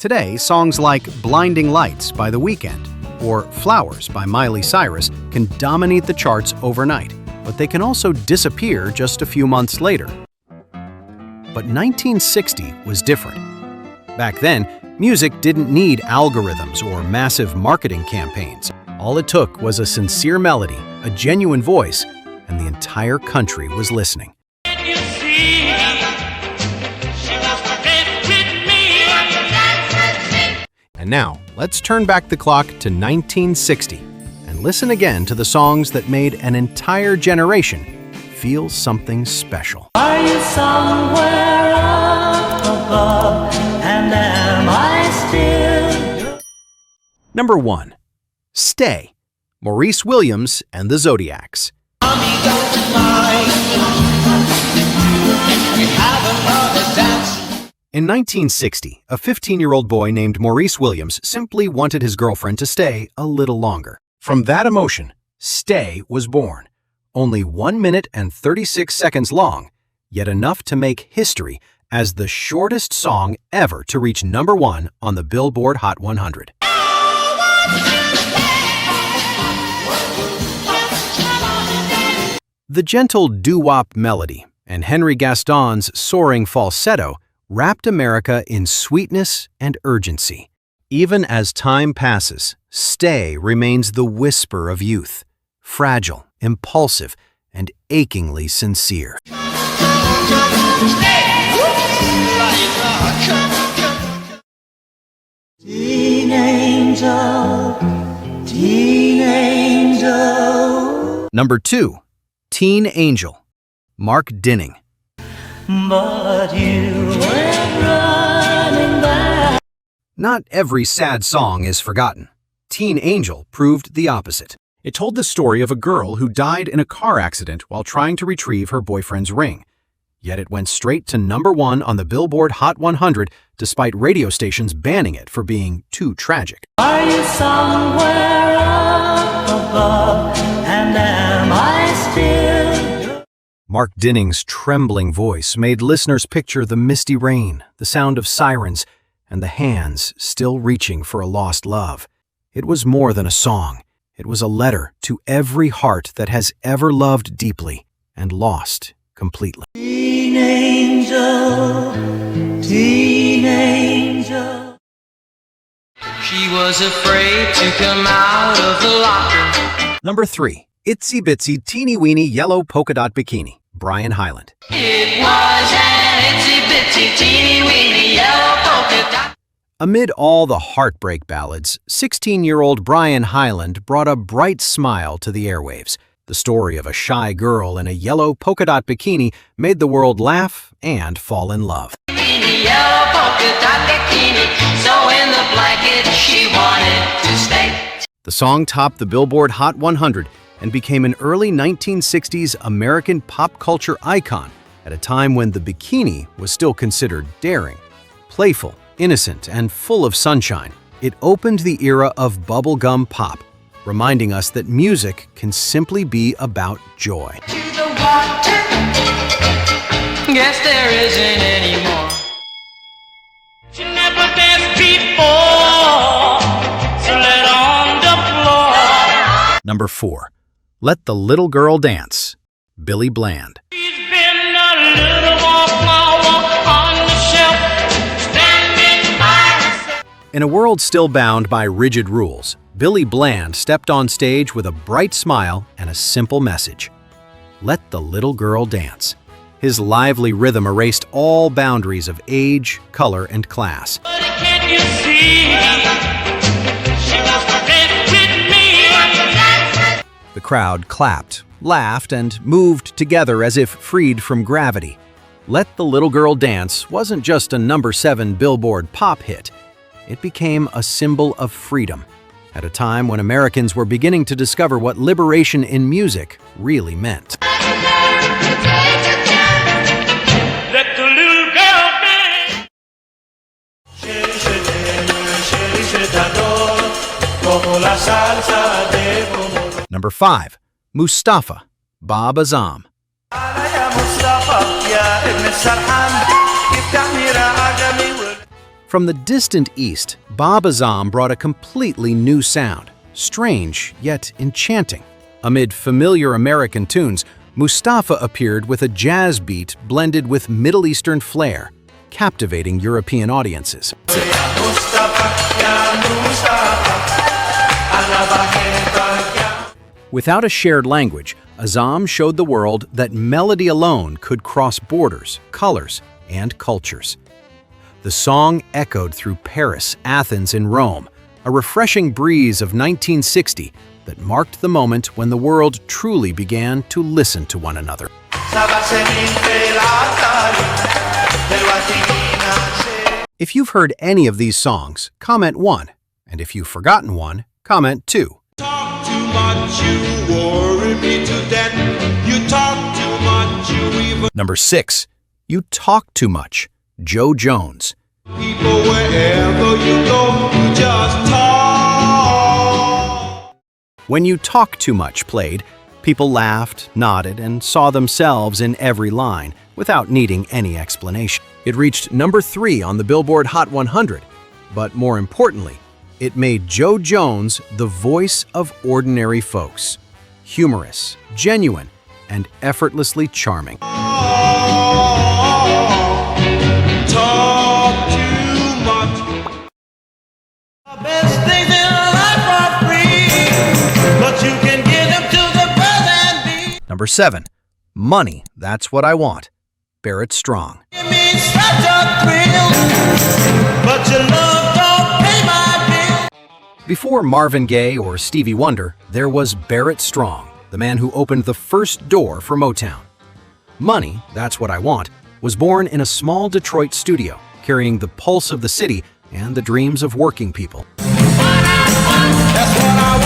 Today, songs like Blinding Lights by The Weeknd or Flowers by Miley Cyrus can dominate the charts overnight, but they can also disappear just a few months later. But 1960 was different. Back then, music didn't need algorithms or massive marketing campaigns. All it took was a sincere melody, a genuine voice, and the entire country was listening. And now, let's turn back the clock to 1960 and listen again to the songs that made an entire generation feel something special. Are you somewhere up above, and am I still? Number 1. Stay, Maurice Williams and the Zodiacs. In 1960, a 15-year-old boy named Maurice Williams simply wanted his girlfriend to stay a little longer. From that emotion, Stay was born. Only 1 minute and 36 seconds long, yet enough to make history as the shortest song ever to reach number 1 on the Billboard Hot 100. The gentle doo-wop melody and Henry Gaston's soaring falsetto wrapped America in sweetness and urgency. Even as time passes, Stay remains the whisper of youth, fragile, impulsive, and achingly sincere. Teen angel, teen angel. Number 2. Teen Angel, Mark Dinning. But you went running back. Not every sad song is forgotten. Teen Angel proved the opposite. It told the story of a girl who died in a car accident while trying to retrieve her boyfriend's ring. Yet it went straight to number 1 on the Billboard Hot 100 despite radio stations banning it for being too tragic. Are you somewhere up above, and am I still? Mark Dinning's trembling voice made listeners picture the misty rain, the sound of sirens, and the hands still reaching for a lost love. It was more than a song. It was a letter to every heart that has ever loved deeply and lost completely. Teen angel, teen angel. She was afraid to come out of the locker. Number 3. Itsy Bitsy Teeny Weeny Yellow Polka Dot Bikini, Brian Hyland. It was an itsy bitsy teeny weeny yellow polka dot. Amid all the heartbreak ballads, 16-year-old Brian Hyland brought a bright smile to the airwaves. The story of a shy girl in a yellow polka dot bikini made the world laugh and fall in love. Weeny yellow polka dot bikini, so in the blanket she wanted to stay. The song topped the Billboard Hot 100 and became an early 1960s American pop culture icon at a time when the bikini was still considered daring. Playful, innocent, and full of sunshine, it opened the era of bubblegum pop, reminding us that music can simply be about joy. To the water, guess there isn't anymore. She never danced before, so let on the floor. Number 4. Let the Little Girl Dance, Billy Bland. She's been a little wallflower on the shelf, standing by herself. In a world still bound by rigid rules, Billy Bland stepped on stage with a bright smile and a simple message. Let the little girl dance. His lively rhythm erased all boundaries of age, color, and class. But can't you see? She wants to dance with me. The crowd clapped, laughed, and moved together as if freed from gravity. Let the Little Girl Dance wasn't just a number 7 Billboard pop hit. It became a symbol of freedom, at a time when Americans were beginning to discover what liberation in music really meant. Let the little girl dance. Number 5. Mustapha, Bob Azzam. From the distant east, Bob Azzam brought a completely new sound, strange yet enchanting. Amid familiar American tunes, Mustapha appeared with a jazz beat blended with Middle Eastern flair, captivating European audiences. Without a shared language, Azzam showed the world that melody alone could cross borders, colors, and cultures. The song echoed through Paris, Athens, and Rome, a refreshing breeze of 1960 that marked the moment when the world truly began to listen to one another. If you've heard any of these songs, comment 1, and if you've forgotten one, comment 2. Talk too much, you worry me to death. You talk too much, you even Number 6. You Talk Too Much, Joe Jones. people wherever you go, you just talk. When You Talk Too Much played, people laughed, nodded, and saw themselves in every line without needing any explanation. It reached number 3 on the Billboard Hot 100, but more importantly, it made Joe Jones the voice of ordinary folks, humorous, genuine, and effortlessly charming. Talk too much. The best things in life are free, but you can get them to the birth and be. Number 7. Money, That's What I Want, Barrett Strong. Give me such a thrill, but your love don't pay my bill. Before Marvin Gaye or Stevie Wonder, there was Barrett Strong, the man who opened the first door for Motown. Money, That's What I Want, was born in a small Detroit studio, carrying the pulse of the city and the dreams of working people. That's what I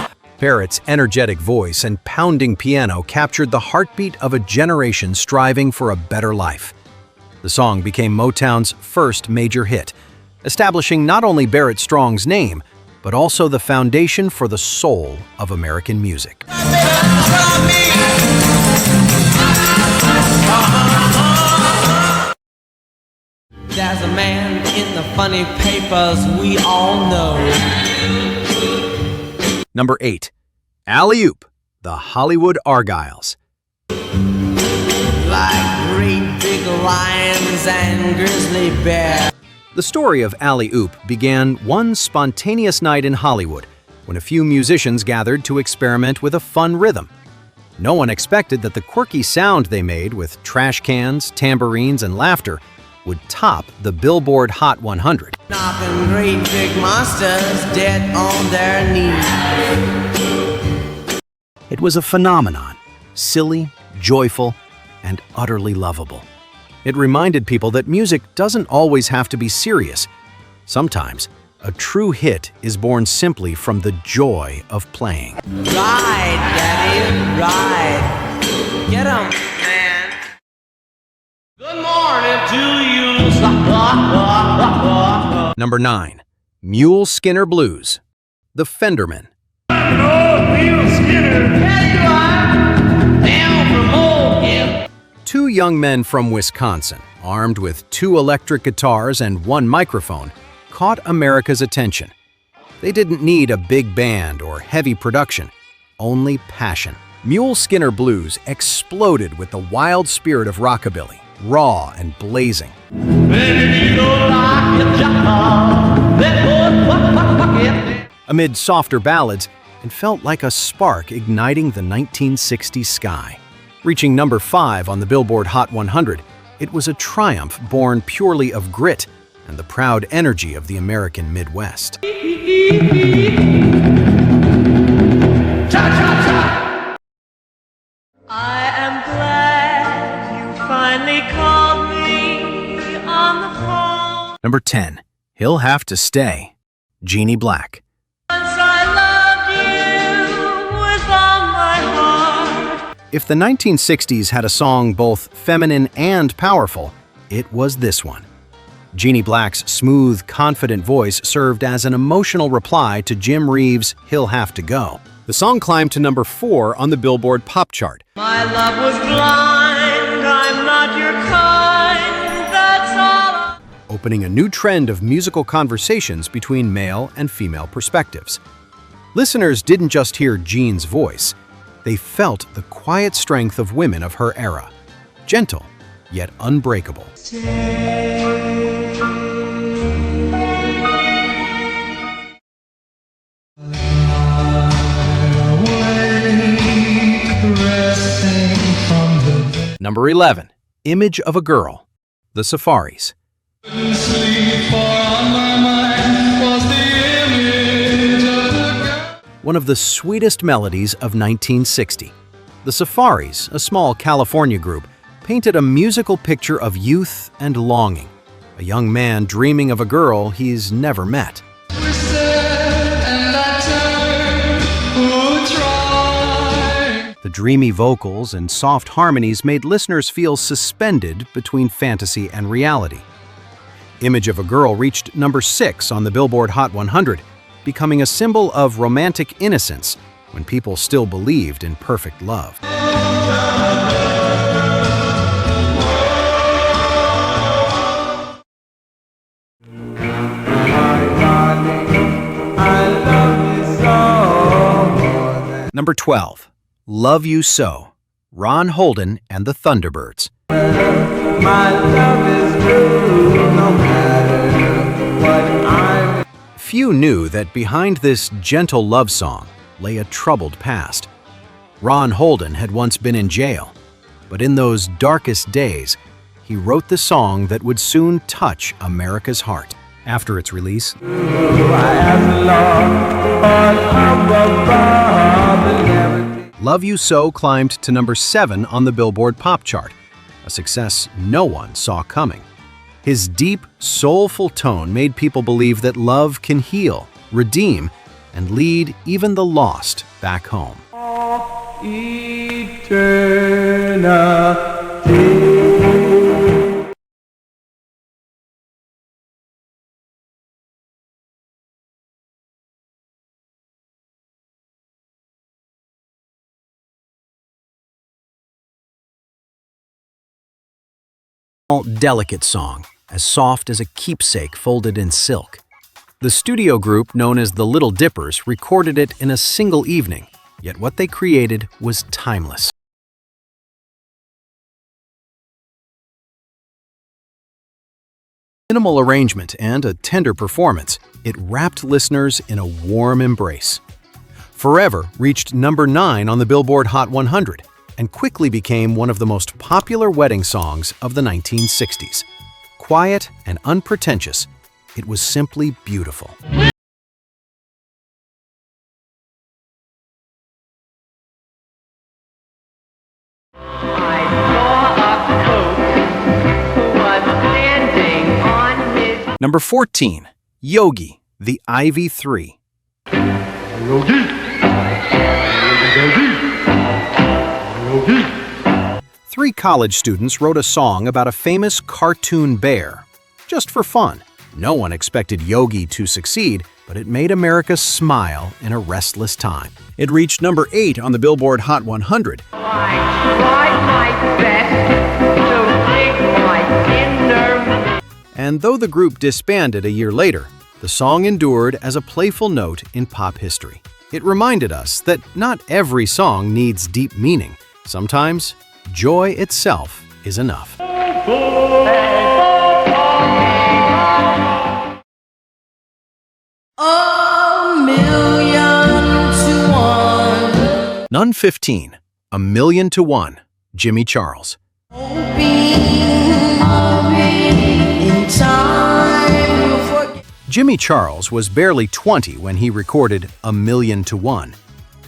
want. Barrett's energetic voice and pounding piano captured the heartbeat of a generation striving for a better life. The song became Motown's first major hit, establishing not only Barrett Strong's name, but also the foundation for the soul of American music. There's a man in the funny papers we all know. Number 8. Alley-Oop, The Hollywood Argyles. Like great big lions and grizzly bears. The story of Alley-Oop began one spontaneous night in Hollywood when a few musicians gathered to experiment with a fun rhythm. No one expected that the quirky sound they made with trash cans, tambourines, and laughter would top the Billboard Hot 100. Knocking great big monsters dead on their knees. It was a phenomenon, silly, joyful, and utterly lovable. It reminded people that music doesn't always have to be serious. Sometimes, a true hit is born simply from the joy of playing. Ride, Daddy, ride. Get 'em, man. Good morning to you. Number 9. Mule Skinner Blues, The Fenderman. Two young men from Wisconsin, armed with 2 electric guitars and 1 microphone, caught America's attention. They didn't need a big band or heavy production, only passion. Mule Skinner Blues exploded with the wild spirit of rockabilly, raw and blazing. Amid softer ballads, it felt like a spark igniting the 1960s sky. Reaching number 5 on the Billboard Hot 100, it was a triumph born purely of grit and the proud energy of the American Midwest. I am glad you finally called me on the phone. Number 10. He'll Have to Stay, Jeannie Black. Once I loved you with all my heart. If the 1960s had a song both feminine and powerful, it was this one. Jeannie Black's smooth, confident voice served as an emotional reply to Jim Reeves' He'll Have to Go. The song climbed to number 4 on the Billboard Pop chart. My love was blind, I'm not your kind, opening a new trend of musical conversations between male and female perspectives. Listeners didn't just hear Jean's voice, they felt the quiet strength of women of her era, gentle yet unbreakable. Number 11. Image of a Girl, The Safaris. One of the sweetest melodies of 1960. The Safaris, a small California group, painted a musical picture of youth and longing, a young man dreaming of a girl he's never met. The dreamy vocals and soft harmonies made listeners feel suspended between fantasy and reality. Image of a Girl reached number 6 on the Billboard Hot 100, becoming a symbol of romantic innocence when people still believed in perfect love. Number 12. Love You So, Ron Holden and the Thunderbirds. Few knew that behind this gentle love song lay a troubled past. Ron Holden had once been in jail, but in those darkest days, he wrote the song that would soon touch America's heart. After its release, Love You So climbed to number 7 on the Billboard Pop chart, a success no one saw coming. His deep, soulful tone made people believe that love can heal, redeem, and lead even the lost back home. Delicate song, as soft as a keepsake folded in silk. The studio group known as the Little Dippers recorded it in a single evening, yet what they created was timeless. Minimal arrangement and a tender performance, it wrapped listeners in a warm embrace. Forever reached number 9 on the Billboard Hot 100 and quickly became one of the most popular wedding songs of the 1960s. Quiet and unpretentious, it was simply beautiful. Number 14. Yogi, the Ivy 3. Three college students wrote a song about a famous cartoon bear, just for fun. No one expected Yogi to succeed, but it made America smile in a restless time. It reached number 8 on the Billboard Hot 100. And though the group disbanded a year later, the song endured as a playful note in pop history. It reminded us that not every song needs deep meaning. Sometimes, joy itself is enough. None 15, A Million to One, Jimmy Charles. Jimmy Charles was barely 20 when he recorded A Million to One.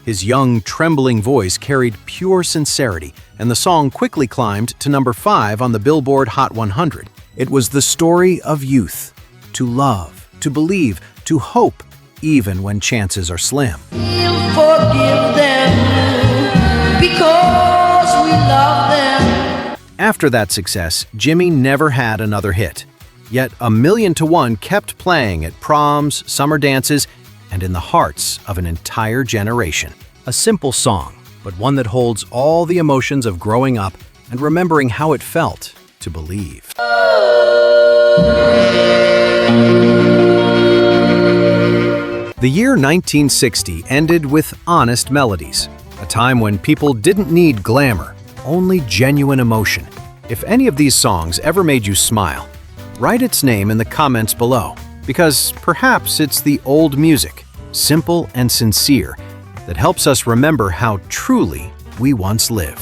His young, trembling voice carried pure sincerity, and the song quickly climbed to number 5 on the Billboard Hot 100. It was the story of youth, to love, to believe, to hope, even when chances are slim. We'll forgive them because we love them. After that success, Jimmy never had another hit. Yet A Million to One kept playing at proms, summer dances, and in the hearts of an entire generation. A simple song, but one that holds all the emotions of growing up and remembering how it felt to believe. The year 1960 ended with honest melodies, a time when people didn't need glamour, only genuine emotion. If any of these songs ever made you smile, write its name in the comments below, because perhaps it's the old music, simple and sincere, that helps us remember how truly we once lived.